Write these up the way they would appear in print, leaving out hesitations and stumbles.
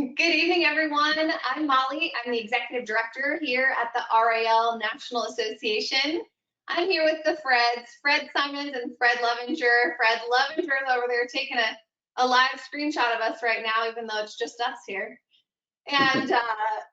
Good evening, everyone. I'm Molly. I'm the Executive Director here at the RAL National Association. I'm here with the Freds, Fred Simons and Fred Levenger. Fred Levenger is over there taking a live screenshot of us right now, even though it's just us here. And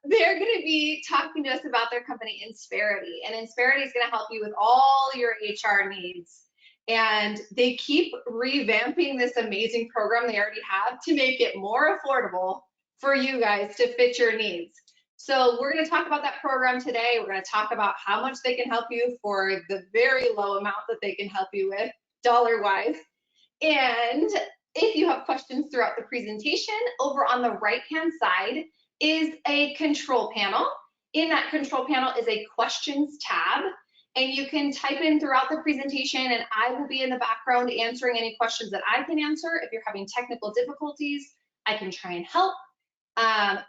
they're going to be talking to us about their company, Insperity. And Insperity is going to help you with all your HR needs. And they keep revamping this amazing program they already have to make it more affordable for you guys to fit your needs. So we're going to talk about that program today. We're going to talk about how much they can help you for the very low amount that they can help you with dollar-wise. And if you have questions throughout the presentation, over on the right-hand side is a control panel. In that control panel is a questions tab. And you can type in throughout the presentation, and I will be in the background answering any questions that I can answer. If you're having technical difficulties, I can try and help.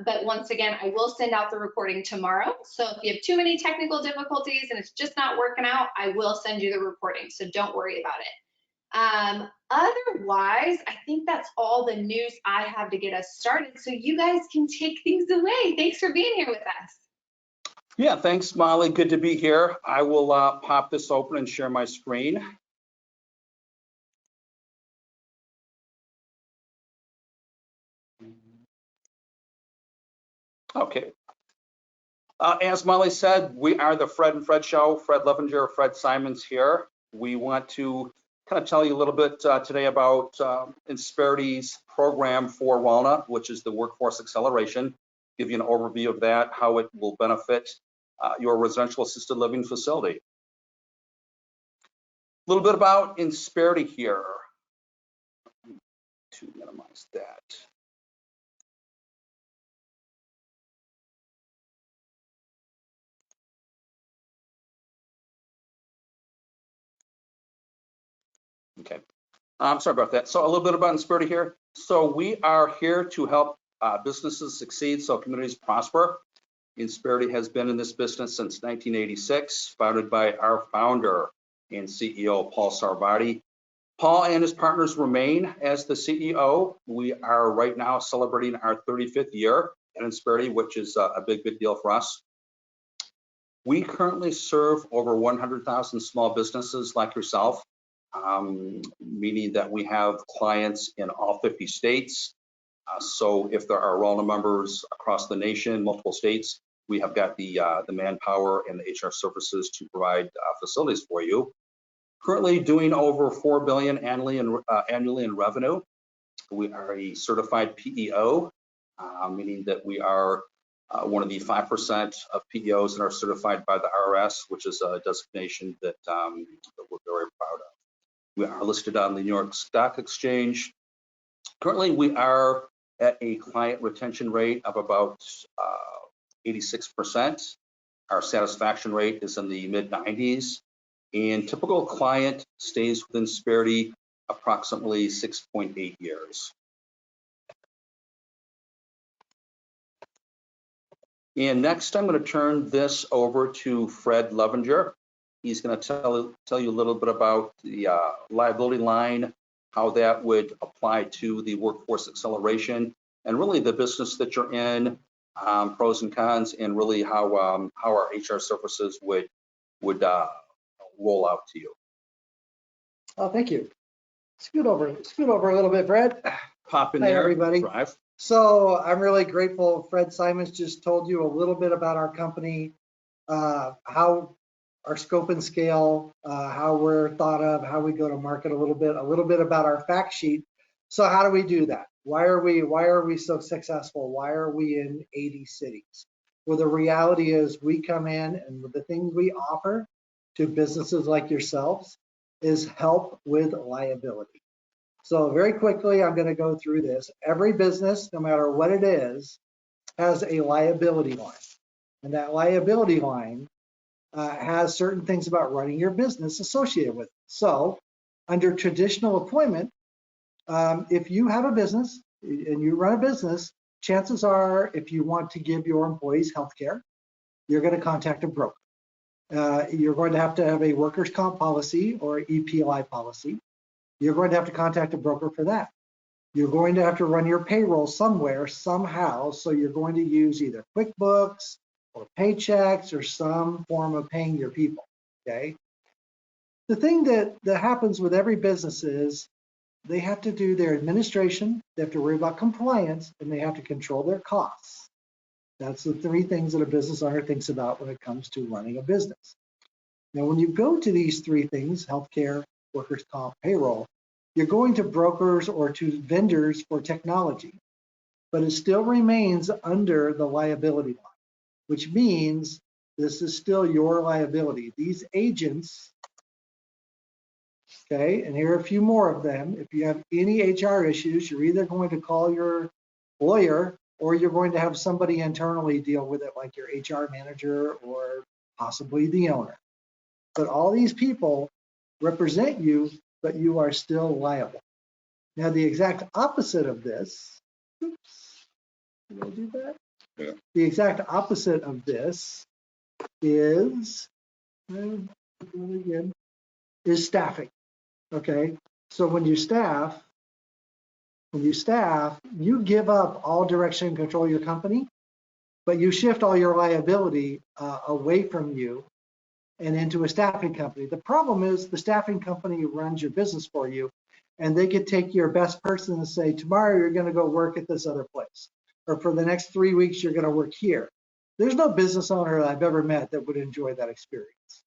But once again, I will send out the recording tomorrow. So if you have too many technical difficulties and it's just not working out, I will send you the recording. So don't worry about it. Otherwise, I think that's all the news I have to get us started. So you guys can take things away. Thanks for being here with us. Yeah, thanks, Molly. Good to be here. I will pop this open and share my screen. Okay. As Molly said, we are the Fred and Fred Show. Fred Levenger, Fred Simons here. We want to kind of tell you a little bit today about Insperity's program for RALNA, which is the Workforce Acceleration. Give you an overview of that, how it will benefit your residential assisted living facility. A little bit about Insperity here. To minimize that. Okay, I'm sorry about that. So a little bit about Insperity here. So we are here to help businesses succeed so communities prosper. Insperity has been in this business since 1986, founded by our founder and CEO, Paul Sarvati. Paul and his partners remain as the CEO. We are right now celebrating our 35th year at Insperity, which is a big deal for us. We currently serve over 100,000 small businesses like yourself, meaning that we have clients in all 50 states. So if there are RALNA members across the nation, multiple states, we have got the manpower and the HR services to provide facilities for you. Currently doing over $4 billion annually in revenue. We are a certified PEO, meaning that we are one of the 5% of PEOs that are certified by the IRS, which is a designation that we're very proud of. We are listed on the New York Stock Exchange. Currently, we are at a client retention rate of about 86%. Our satisfaction rate is in the mid-90s, and typical client stays within Insperity approximately 6.8 years. And next, I'm going to turn this over to Fred Levenger. He's going to tell you a little bit about the liability line, how that would apply to the workforce acceleration, and really the business that you're in, pros and cons, and really how our HR services would roll out to you. Oh, thank you. Scoot over a little bit, Fred. Pop in Hi, there, everybody. Drive. So I'm really grateful. Fred Simons just told you a little bit about our company, how our scope and scale, how we're thought of, how we go to market a little bit about our fact sheet. So how do we do that? Why are we so successful? Why are we in 80 cities? Well, the reality is we come in, and the things we offer to businesses like yourselves is help with liability. So very quickly, I'm going to go through this. Every business, no matter what it is, has a liability line. And that liability line has certain things about running your business associated with it. So under traditional employment, if you have a business and you run a business, chances are if you want to give your employees health care, you're going to contact a broker. You're going to have a workers' comp policy or EPLI policy. You're going to have to contact a broker for that. You're going to have to run your payroll somewhere, somehow, so you're going to use either QuickBooks or paychecks or some form of paying your people, okay? The thing that happens with every business is they have to do their administration, they have to worry about compliance, and they have to control their costs. That's the three things that a business owner thinks about when it comes to running a business. Now, when you go to these three things, healthcare, workers' comp, payroll, you're going to brokers or to vendors for technology, but it still remains under the liability line, which means this is still your liability. These agents, okay, and here are a few more of them. If you have any HR issues, you're either going to call your lawyer or you're going to have somebody internally deal with it, like your HR manager or possibly the owner. But all these people represent you, but you are still liable. Now, the exact opposite of this, oops, did I do that? Yeah. The exact opposite of this is, again, is staffing, okay? So when you staff, you give up all direction and control of your company, but you shift all your liability away from you and into a staffing company. The problem is the staffing company runs your business for you, and they could take your best person and say, tomorrow you're going to go work at this other place, or for the next 3 weeks you're going to work here. There's no business owner I've ever met that would enjoy that experience.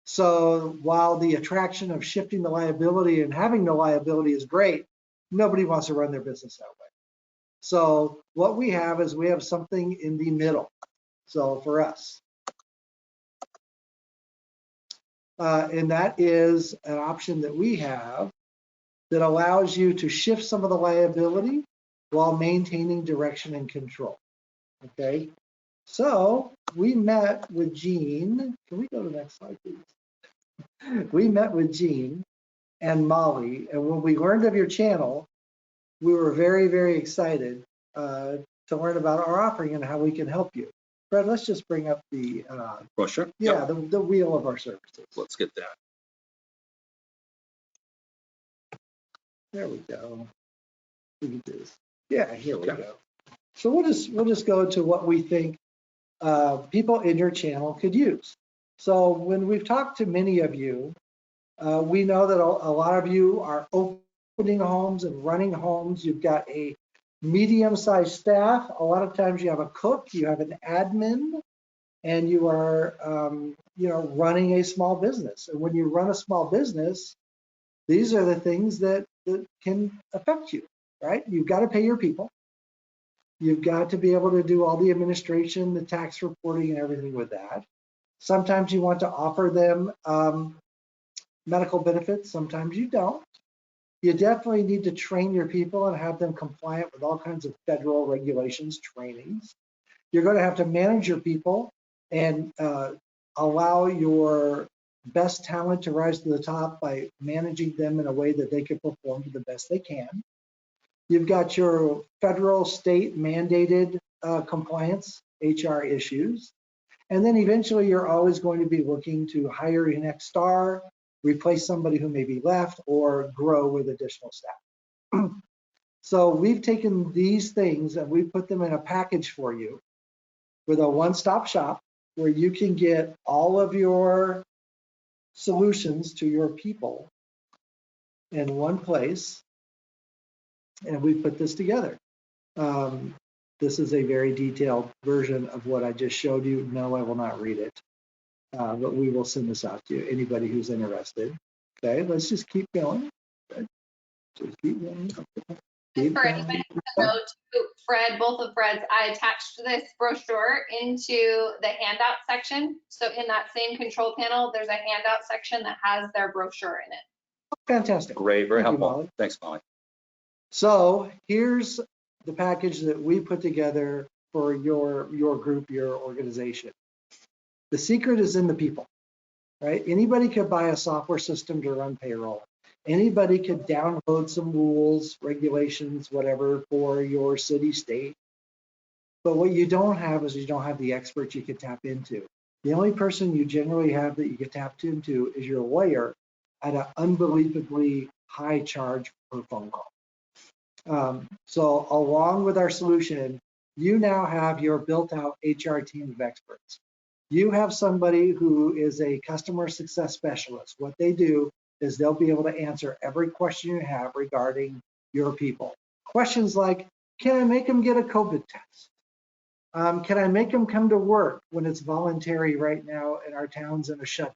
So while the attraction of shifting the liability and having no liability is great, nobody wants to run their business that way. So what we have is we have something in the middle. So for us, and that is an option that we have that allows you to shift some of the liability while maintaining direction and control. Okay, so we met with Gene. Can we go to the next slide, please? We met with Gene and Molly, and when we learned of your channel, we were very, very excited to learn about our offering and how we can help you. Fred, let's just bring up the brochure. yeah, Yep. the wheel of our services. Let's get that. There we go. Look at this. Yeah, here we go. So we'll just go to what we think people in your channel could use. So when we've talked to many of you, we know that a lot of you are opening homes and running homes. You've got a medium-sized staff. A lot of times you have a cook, you have an admin, and you are running a small business. And when you run a small business, these are the things that can affect you, right? You've got to pay your people. You've got to be able to do all the administration, the tax reporting, and everything with that. Sometimes you want to offer them medical benefits. Sometimes you don't. You definitely need to train your people and have them compliant with all kinds of federal regulations, trainings. You're going to have to manage your people and allow your best talent to rise to the top by managing them in a way that they can perform to the best they can. You've got your federal, state mandated compliance, HR issues. And then eventually you're always going to be looking to hire your next star, replace somebody who may be left, or grow with additional staff. So we've taken these things and we put them in a package for you with a one-stop shop where you can get all of your solutions to your people in one place. And we put this together. This is a very detailed version of what I just showed you. No, I will not read it, but we will send this out to you, anybody who's interested. Okay, let's just keep going. Just keep going. And for anybody to know, too, Fred, both of Fred's, I attached this brochure into the handout section. So in that same control panel, there's a handout section that has their brochure in it. Fantastic. Great, very Thank you, helpful. Molly. Thanks, Molly. So here's the package that we put together for your group, your organization. The secret is in the people, right? Anybody could buy a software system to run payroll. Anybody could download some rules, regulations, whatever, for your city, state. But what you don't have is you don't have the experts you can tap into. The only person you generally have that you can tap into is your lawyer at an unbelievably high charge per phone call. So along with our solution, you now have your built out HR team of experts. You have somebody who is a customer success specialist. What they do is they'll be able to answer every question you have regarding your people. Questions like, can I make them get a COVID test? Can I make them come to work when it's voluntary right now in our towns in a shutdown?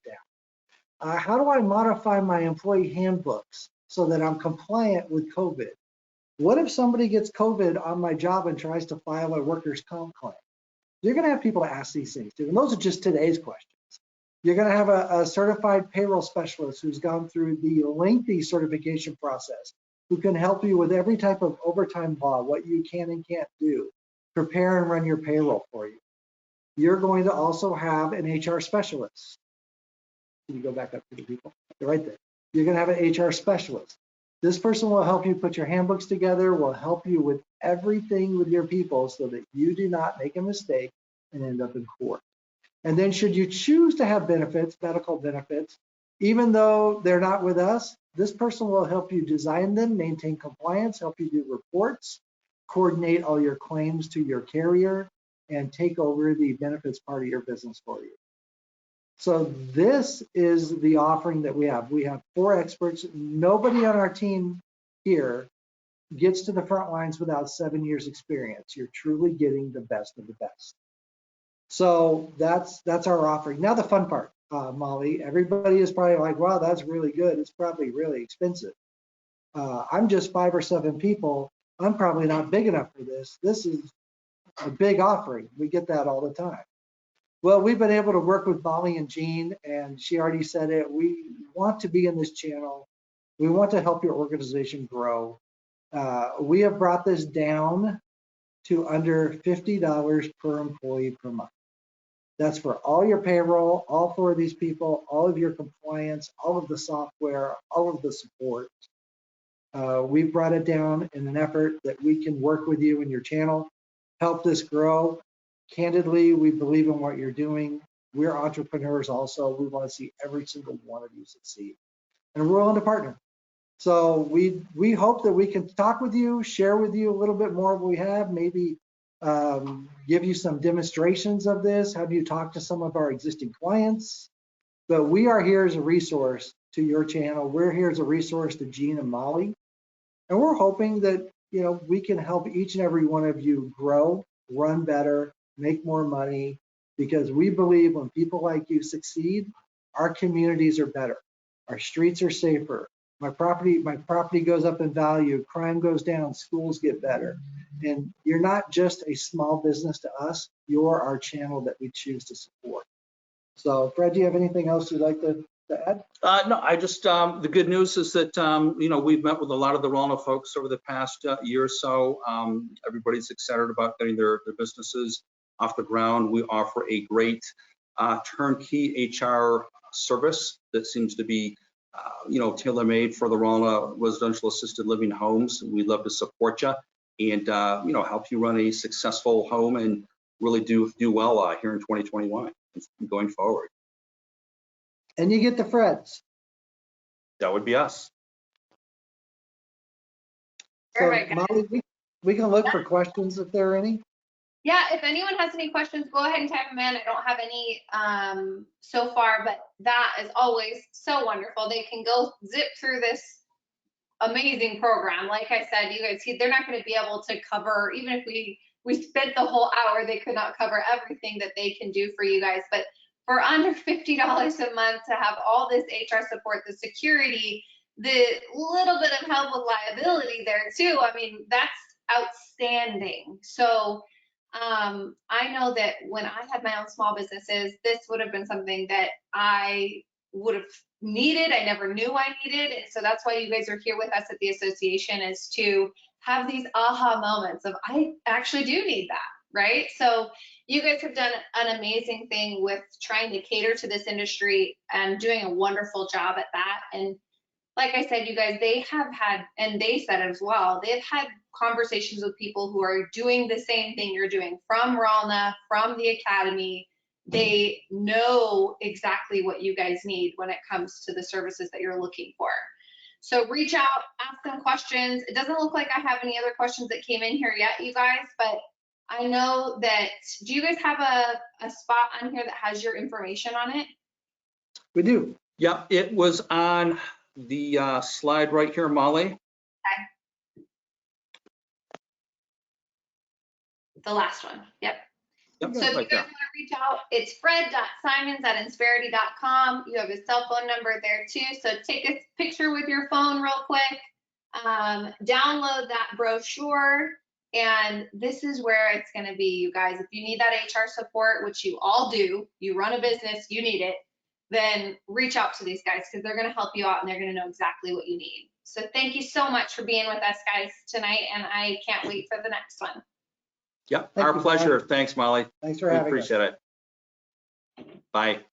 How do I modify my employee handbooks so that I'm compliant with COVID? What if somebody gets COVID on my job and tries to file a workers' comp claim? You're going to have people to ask these things too. And those are just today's questions. You're going to have a certified payroll specialist who's gone through the lengthy certification process, who can help you with every type of overtime law, what you can and can't do, prepare and run your payroll for you. You're going to also have an HR specialist. Can you go back up to the people? They're right there. You're going to have an HR specialist. This person will help you put your handbooks together, will help you with everything with your people so that you do not make a mistake and end up in court. And then should you choose to have benefits, medical benefits, even though they're not with us, this person will help you design them, maintain compliance, help you do reports, coordinate all your claims to your carrier, and take over the benefits part of your business for you. So this is the offering that we have. We have 4 experts. Nobody on our team here gets to the front lines without 7 years experience. You're truly getting the best of the best. So that's our offering. Now the fun part, Molly, everybody is probably like, wow, that's really good. It's probably really expensive. I'm just 5 or 7 people. I'm probably not big enough for this. This is a big offering. We get that all the time. Well, we've been able to work with Molly and Jean, and she already said it. We want to be in this channel. We want to help your organization grow. We have brought this down to under $50 per employee per month. That's for all your payroll, all 4 of these people, all of your compliance, all of the software, all of the support. We've brought it down in an effort that we can work with you in your channel, help this grow. Candidly, we believe in what you're doing. We're entrepreneurs also. We want to see every single one of you succeed. And we're willing to partner. So we hope that we can talk with you, share with you a little bit more of what we have, maybe give you some demonstrations of this, have you talk to some of our existing clients. But we are here as a resource to your channel. We're here as a resource to Jean and Molly. And we're hoping that, you know, we can help each and every one of you grow, run better, make more money, because we believe when people like you succeed, our communities are better. Our streets are safer. My property goes up in value, crime goes down, schools get better. And you're not just a small business to us, you're our channel that we choose to support. So Fred, do you have anything else you'd like to add? No, I just, the good news is that, you know, we've met with a lot of the RALNA folks over the past year or so. Everybody's excited about getting their businesses off the ground. We offer a great turnkey HR service that seems to be, you know, tailor-made for the RALNA residential assisted living homes. We'd love to support you and, you know, help you run a successful home and really do well here in 2021 and going forward. And you get the Freds. That would be us. So Perfect. Molly, we can look for questions if there are any. Yeah, if anyone has any questions, go ahead and type them in. I don't have any so far, but that is always so wonderful. They can go zip through this amazing program. Like I said, you guys see, they're not going to be able to cover, even if we spent the whole hour, they could not cover everything that they can do for you guys. But for under $50 a month to have all this HR support, the security, the little bit of help with liability there too, I mean, that's outstanding. So I know that when I had my own small businesses, this would have been something that I would have needed. I never knew I needed. And so that's why you guys are here with us at the association, is to have these aha moments of, I actually do need that, right? So you guys have done an amazing thing with trying to cater to this industry and doing a wonderful job at that. And like I said, you guys, they have had, and they said as well, they've had conversations with people who are doing the same thing you're doing from RALNA, from the Academy. They know exactly what you guys need when it comes to the services that you're looking for. So reach out, ask them questions. It doesn't look like I have any other questions that came in here yet, you guys, but I know that, do you guys have a spot on here that has your information on it? We do. Yeah, it was on the slide right here, Molly. The last one, yep. Yep, So if you right guys there. want to reach out, it's fred.simons@insperity.com. You have his cell phone number there too. So take a picture with your phone real quick, download that brochure, and this is where it's going to be, you guys. If you need that HR support, which you all do, you run a business, you need it, then reach out to these guys because they're going to help you out and they're going to know exactly what you need. So thank you so much for being with us guys tonight, and I can't wait for the next one. Yep, Thank our you, pleasure. Molly. Thanks, Molly. Thanks for We having us. appreciate it. Bye.